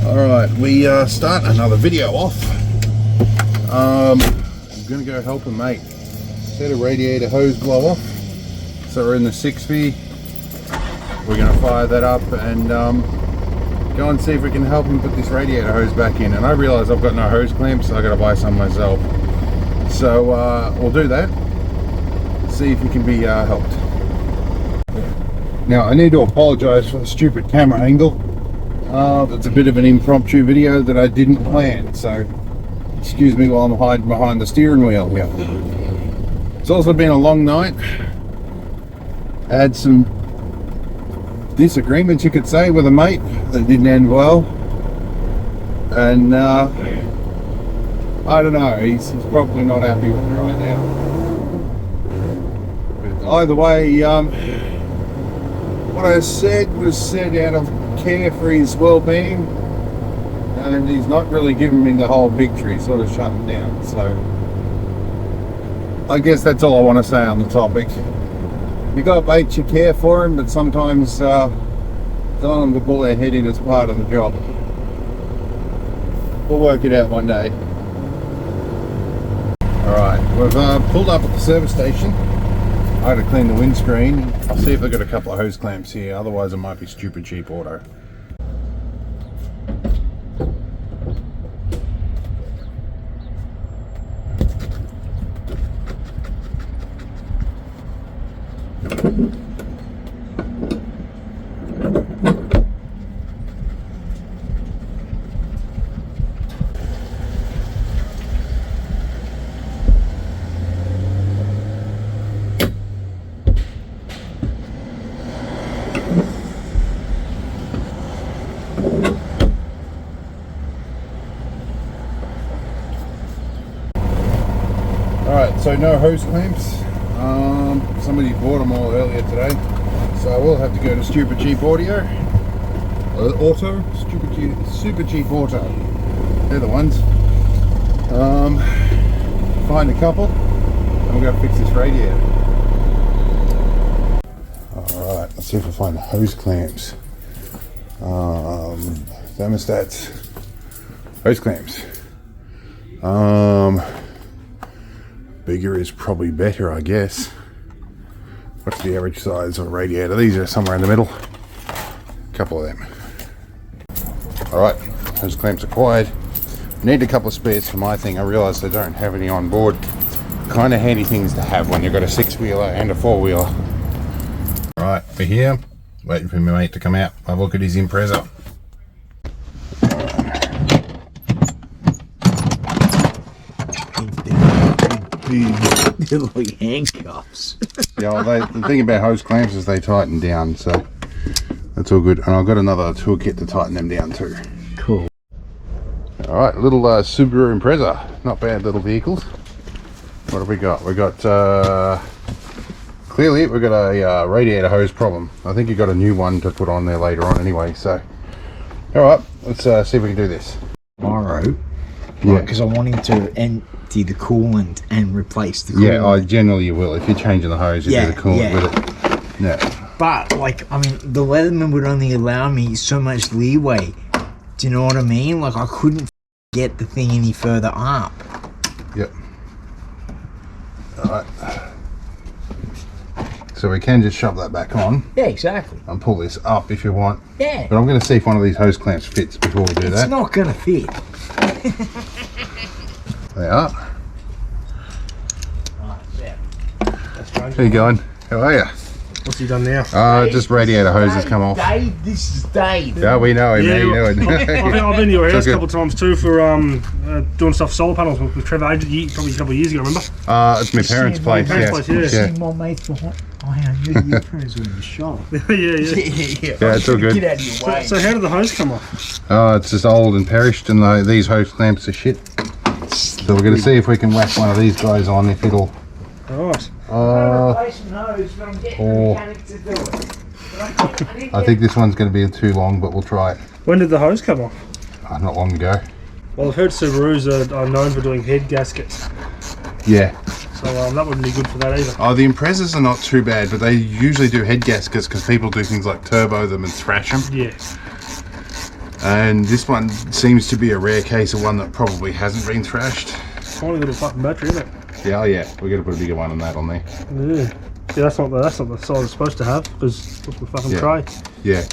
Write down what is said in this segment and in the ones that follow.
Alright, we start another video off. I'm going to go help a mate set a radiator hose blower. So we're in the 60. We're going to fire that up and go and see if we can help him put this radiator hose back in. And I realise I've got no hose clamps, so I've got to buy some myself. So we'll do that, see if he can be helped. Now I need to apologise for the stupid camera angle. It's a bit of an impromptu video that I didn't plan, so excuse me while I'm hiding behind the steering wheel here. It's also been a long night. Had some disagreements, you could say, with a mate that didn't end well, and I don't know, he's probably not happy with me right now. But either way, what I said was said out of care for his well-being, and he's not really giving me the whole victory, sort of shut him down. So I guess that's all I want to say on the topic. You got mates you care for him, but sometimes telling them to pull their head in is part of the job. We'll work it out one day. Alright, we've pulled up at the service station. I had to clean the windscreen. I'll see if they've got a couple of hose clamps here, otherwise it might be stupid cheap auto. Alright, so no hose clamps. Somebody bought them all earlier today, so I will have to go to Stupid Cheap Auto. Super Cheap Auto. They're the ones. Find a couple, and we're going to fix this radiator. Alright, let's see if I find the hose clamps. Thermostats. Hose clamps. Bigger is probably better, I guess. What's the average size of a radiator? These are somewhere in the middle. A couple of them. Alright, hose clamps acquired. Need a couple of spares for my thing. I realise I don't have any on board. Kind of handy things to have when you've got a 6-wheeler and a 4-wheeler. Alright, we're here. Waiting for my mate to come out. Have a look at his Impreza. They're like handcuffs. Yeah, well, the thing about hose clamps is they tighten down, so that's all good. And I've got another toolkit to tighten them down too. Cool. Alright, little Subaru Impreza. Not bad little vehicles. What have we got? We got, clearly we've got a radiator hose problem. I think you've got a new one to put on there later on anyway, so. Alright, let's see if we can do this. Tomorrow. Yeah. Because I want him to empty the coolant and replace the coolant. Yeah, generally you will. If you're changing the hose, you do the coolant with it. Yeah. But, like, I mean, the Leatherman would only allow me so much leeway. Do you know what I mean? Like, I couldn't get the thing any further up. Yep. Alright. So we can just shove that back on. Yeah, exactly. And pull this up if you want. Yeah. But I'm going to see if one of these hose clamps fits before we do that. It's not going to fit. They are. Right, yeah. How you going? How are you? What's he done now? Just radiator hose has come off. Dave, this is Dave. Yeah, we know him. Yeah, How you doing? I've been to your house a good. couple of times too for doing stuff solar panels with Trevor probably a couple of years ago, remember? It's my parents' place. Parents' place, Yeah. See my mates behind. Oh, hang on, your friends were in the shop. yeah. Yeah, it's all good. Get out of your way. So how did the hose come off? It's just old and perished, and these hose clamps are shit. So we're going to see if we can whack one of these guys on, if it'll. Alright. I think this one's going to be too long, but we'll try it. When did the hose come off? Not long ago. Well, I've heard Subarus are known for doing head gaskets. Yeah. So that wouldn't be good for that either. Oh, the Imprezas are not too bad, but they usually do head gaskets because people do things like turbo them and thrash them. Yeah. And this one seems to be a rare case of one that probably hasn't been thrashed. Tiny little fucking battery, isn't it? Yeah, oh yeah, we got to put a bigger one on that on there. Yeah. See, that's not the size it's supposed to have, because look, the fucking tray. Yeah.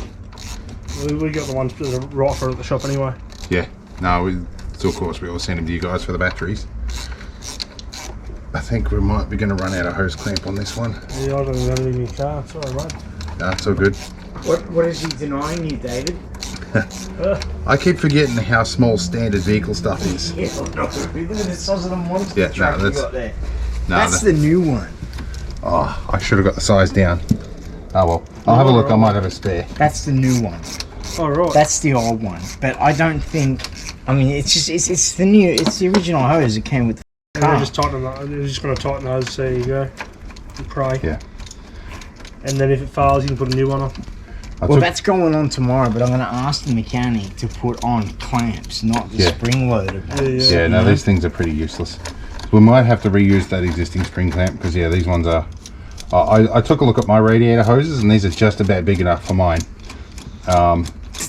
We got the ones that are right for it at the shop anyway. Yeah. No, so of course we always send them to you guys for the batteries. I think we might be going to run out of hose clamp on this one. Yeah, I don't even have it in your car. Sorry, mate. No, it's all good. What is he denying you, David? I keep forgetting how small standard vehicle stuff is. Yeah, look at the size of the monster Yeah, truck no, you got there. No, That's the new one. Oh, I should have got the size down. Oh well, I'll have a look. I might have a spare. That's the new one. Oh, right. That's the old one. But I don't think. I mean, it's just it's the new. It's the original hose that came with the car. Yeah, just tighten that. You're just going to tighten the hose. There you go. You pray. Yeah. And then if it fails, you can put a new one on. Well, that's going on tomorrow, but I'm going to ask the mechanic to put on clamps, not the spring-loaded ones. Yeah, no, these things are pretty useless. We might have to reuse that existing spring clamp because, yeah, these ones are... I took a look at my radiator hoses and these are just about big enough for mine. I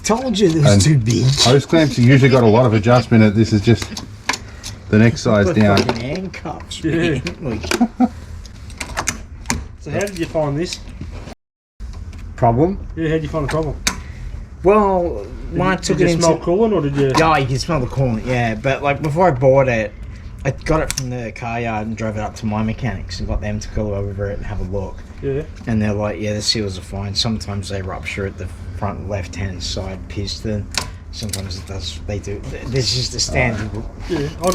told you this was too big. Hose clamps have usually got a lot of adjustment. This is just the next size down. Fucking handcuffs, Yeah. man. So how did you find this? Problem? Yeah, how did you find the problem? Well, mine took Did it you into... smell coolant or did you... Yeah, you can smell the coolant, yeah. But like before I bought it, I got it from the car yard and drove it up to my mechanics and got them to go over it and have a look. Yeah. And they're like, yeah, the seals are fine. Sometimes they rupture at the front left-hand side piston. Sometimes it does. They do. This is the standard. Yeah. I'll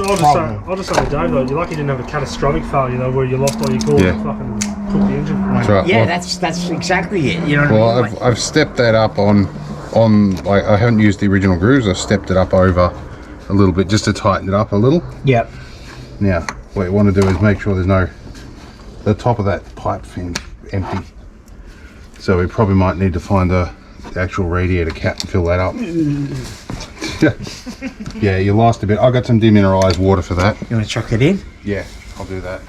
just say to Dave though, you're lucky you didn't have a catastrophic failure though, where you lost all your coolant and fucking cooked the engine. That's right. Yeah, Well, that's exactly it. You know what well, I mean? I've stepped that up on like I haven't used the original grooves. I've stepped it up over a little bit just to tighten it up a little. Yep. Now, what you want to do is make sure there's no, the top of that pipe fin empty. So we probably might need to find the actual radiator cap and fill that up. Yeah, you lost a bit. I got some demineralized water for that. You want to chuck it in? Yeah, I'll do that.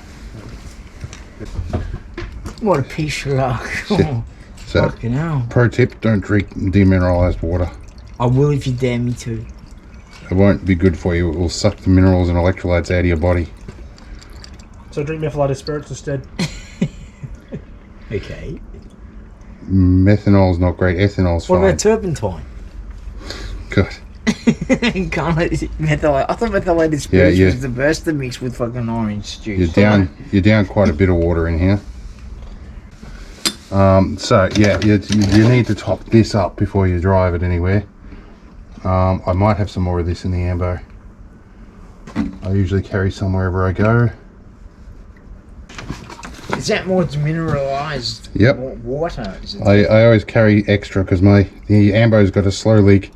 What a piece of luck. Oh, So, fucking hell. pro tip, don't drink demineralized water. I will if you dare me to. It won't be good for you. It will suck the minerals and electrolytes out of your body. So drink methylated spirits instead. Okay. Methanol's not great. Ethanol's What fine. about turpentine? Good. Can't methylated. I thought methylated spirits was the best to mix with fucking orange juice. You're down quite a bit of water in here. So yeah, you need to top this up before you drive it anywhere. I might have some more of this in the ambo. I usually carry some wherever I go. Is that more demineralized water? Is it? I always carry extra because the ambo's got a slow leak.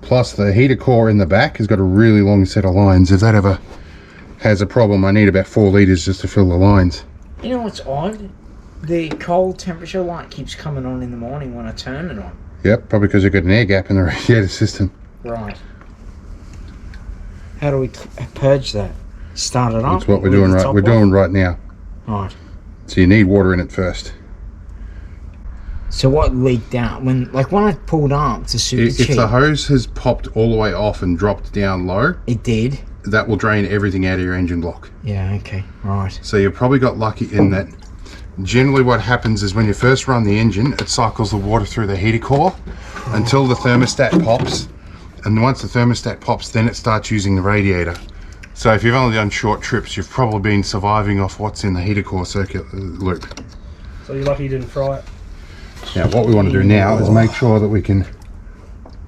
Plus the heater core in the back has got a really long set of lines. If that ever has a problem, I need about 4 litres just to fill the lines. You know what's odd? The cold temperature light keeps coming on in the morning when I turn it on. Yep, probably because you've got an air gap in the radiator system. Right. How do we purge that? Start it up? That's what we're doing right. We're doing right now. Right. So you need water in it first. So what leaked out when I pulled up to super cheap? If the hose has popped all the way off and dropped down low, it did. That will drain everything out of your engine block. Yeah. Okay. Right. So you probably got lucky in that. Generally, what happens is when you first run the engine, it cycles the water through the heater core until the thermostat pops, and once the thermostat pops, then it starts using the radiator. So if you've only done short trips, you've probably been surviving off what's in the heater core circuit loop. So you're lucky you didn't fry it. Now what we want to do now is make sure that we can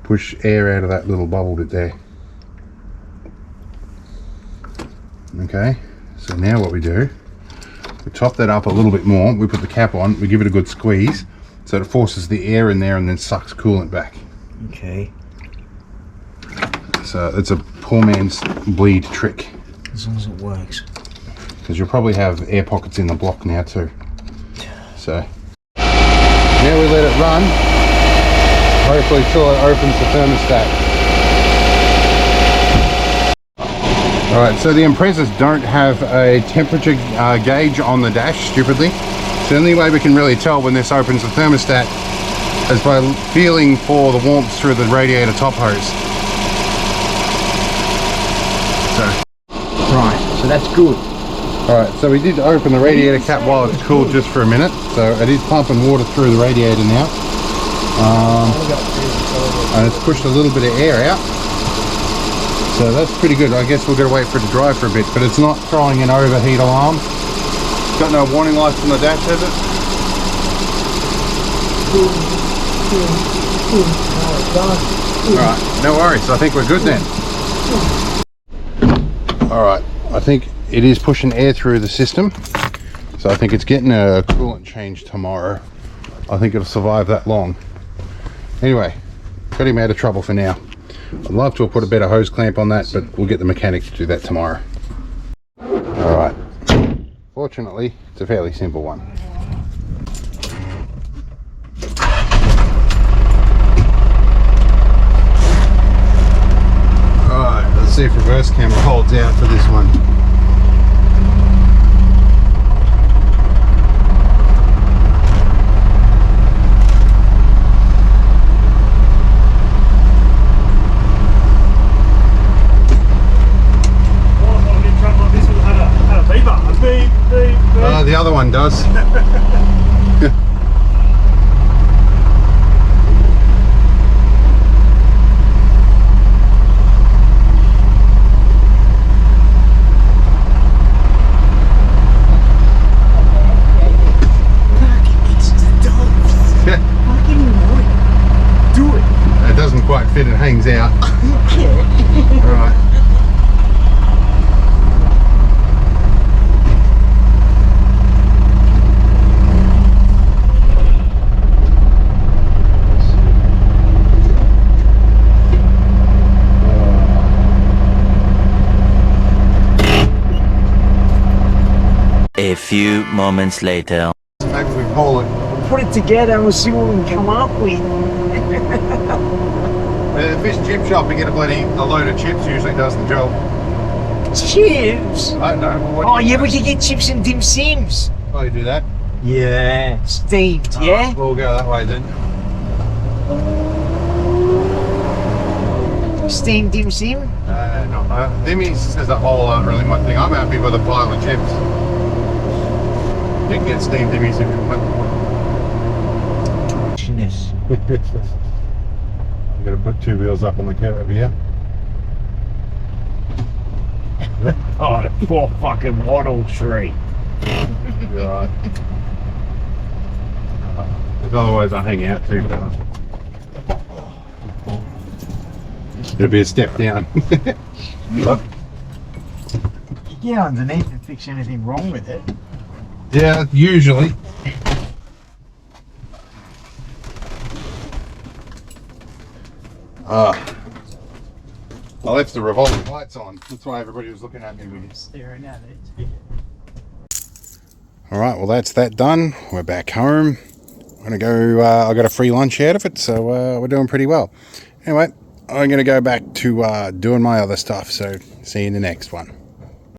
push air out of that little bubble bit there. Okay, so now what we do, we top that up a little bit more, we put the cap on, we give it a good squeeze so it forces the air in there and then sucks coolant back. Okay. So it's a poor man's bleed trick. As long as it works. Because you'll probably have air pockets in the block now too. So now we let it run, hopefully till it opens the thermostat. Alright, so the Imprezas don't have a temperature gauge on the dash, stupidly. So the only way we can really tell when this opens the thermostat is by feeling for the warmth through the radiator top hose. Right, so that's good. Alright, so we did open the radiator cap while it's cooled just for a minute, so it is pumping water through the radiator now. And it's pushed a little bit of air out, so that's pretty good. I guess we've got to wait for it to dry for a bit, but it's not throwing an overheat alarm. It's got no warning lights on the dash, has it? Alright, no worries, I think we're good then. Alright, I think it is pushing air through the system, so I think it's getting a coolant change tomorrow. I think it'll survive that long. Anyway, got him out of trouble for now. I'd love to have put a better hose clamp on that, but we'll get the mechanic to do that tomorrow. Alright, fortunately it's a fairly simple one. Alright, let's see if reverse camera holds out for this one. The other one does. Do it. It doesn't quite fit, it hangs out. Alright. A few moments later. Maybe we pull it. Put it together and we'll see what we can come up with. The fish and chip shop, you get a load of chips, usually does the job. Chips? I don't know. Well, Oh yeah, we could get chips and dim sims. Oh, you do that? Yeah. Steamed, yeah? We'll go that way then. Steamed dim sim? No. Dimmies as a whole aren't really my thing. I'm happy with a pile of chips. You can get steamed dimmies if you want. I'm going to put two wheels up on the curb here. Oh, the poor fucking wattle tree. You're right. Because otherwise I hang out too far. It'll be a step down. You get underneath and fix anything wrong with it. Yeah, usually. I left the revolving lights on. That's why everybody was looking at me with Staring at it. Alright, well that's that done. We're back home. I'm gonna go, I got a free lunch out of it, so we're doing pretty well. Anyway, I'm gonna go back to doing my other stuff, so see you in the next one.